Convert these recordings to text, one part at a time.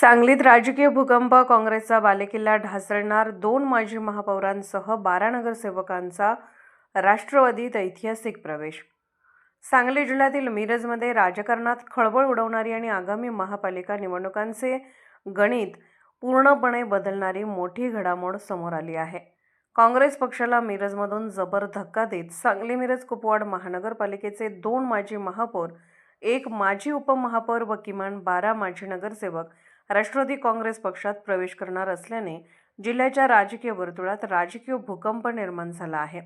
सांगलीत राजकीय भूकंप, काँग्रेसचा बालेकिल्ला ढासळणार, 2 माजी महापौरांसह 12 नगरसेवकांचा राष्ट्रवादीत ऐतिहासिक प्रवेश. सांगली जिल्ह्यातील मिरजमध्ये राजकारणात खळबळ उडवणारी आणि आगामी महापालिका निवडणुकांचे गणित पूर्णपणे बदलणारी मोठी घडामोड समोर आली आहे. काँग्रेस पक्षाला मिरजमधून जबर धक्का देत सांगली मिरज कुपवाड महानगरपालिकेचे 2 माजी महापौर, 1 माजी उपमहापौर व किमान 12 माजी नगरसेवक राष्ट्रवादी काँग्रेस पक्षात प्रवेश करणार असल्याने जिल्ह्याच्या राजकीय वर्तुळात राजकीय भूकंप निर्माण झाला आहे.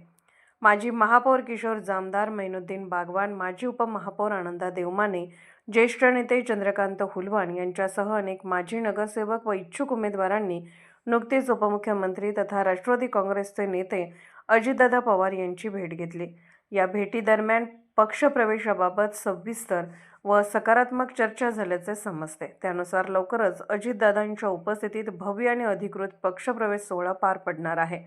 माजी महापौर किशोर जामदार, मैनुद्दीन बागवान, माजी उपमहापौर आनंदा देवमाने, ज्येष्ठ नेते चंद्रकांत हुलवाण यांच्यासह अनेक माजी नगरसेवक व इच्छुक उमेदवारांनी नुकतेच उपमुख्यमंत्री तथा राष्ट्रवादी काँग्रेसचे नेते अजितदादा पवार यांची भेट घेतली. या भेटीदरम्यान पक्षप्रवेशाबाबत सविस्तर व सकारात्मक चर्चा झाल्याचे समजते. त्यानुसार लवकरच अजितदादांच्या उपस्थितीत भव्य आणि अधिकृत पक्षप्रवेश सोहळा पार पडणार आहे.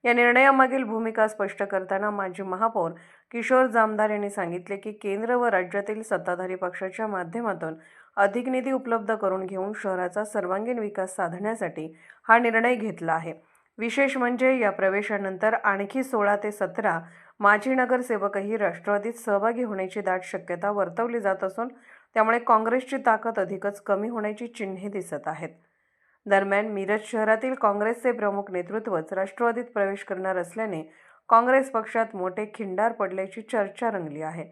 या निर्णयामागील भूमिका स्पष्ट करताना माजी महापौर किशोर जामदार यांनी सांगितले की केंद्र व राज्यातील सत्ताधारी पक्षाच्या माध्यमातून अधिक निधी उपलब्ध करून घेऊन शहराचा सर्वांगीण विकास साधण्यासाठी हा निर्णय घेतला आहे. विशेष म्हणजे या प्रवेशानंतर आणखी 16 ते 17 माजी नगरसेवकही राष्ट्रवादीत सहभागी होण्याची दाट शक्यता वर्तवली जात असून त्यामुळे काँग्रेसची ताकद अधिकच कमी होण्याची चिन्हे दिसत आहेत. दरम्यान मिरज शहरातील काँग्रेसचे प्रमुख नेतृत्वच राष्ट्रवादीत प्रवेश करणार असल्याने काँग्रेस पक्षात मोठे खिंडार पडल्याची चर्चा रंगली आहे.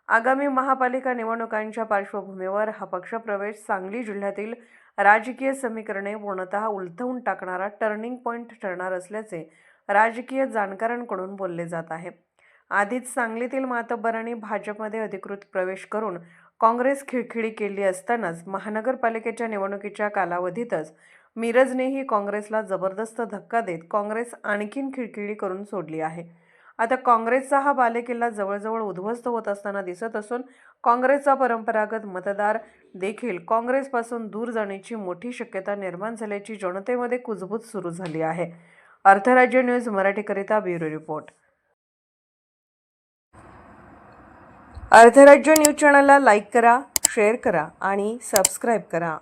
आगामी महापालिका निवडणुकांच्या पार्श्वभूमीवर हा पक्षप्रवेश सांगली जिल्ह्यातील राजकीय समीकरणे पूर्णतः उलथवून टाकणारा टर्निंग पॉईंट ठरणार असल्याचे राजकीय जाणकारांकडून बोलले जात आहे. आधीच सांगलीतील मातब्बरांनी भाजपमध्ये अधिकृत प्रवेश करून काँग्रेस खिळखिळी केली असतानाच महानगरपालिकेच्या निवडणुकीच्या कालावधीतच मिरजनेही काँग्रेसला जबरदस्त धक्का देत काँग्रेस आणखीन खिळखिळी करून सोडली आहे. आता काँग्रेसचा हा बालेकिल्ला जवळजवळ उद्ध्वस्त होत असताना दिसत असून काँग्रेसचा परंपरागत मतदार देखील काँग्रेसपासून दूर जाण्याची मोठी शक्यता निर्माण झाल्याची जनतेमध्ये कुजबूज सुरू झाली आहे. Arthrajya news मराठीकरिता bureau report. Arthrajya news चॅनलला लाईक करा, शेअर करा आणि सबस्क्राईब करा.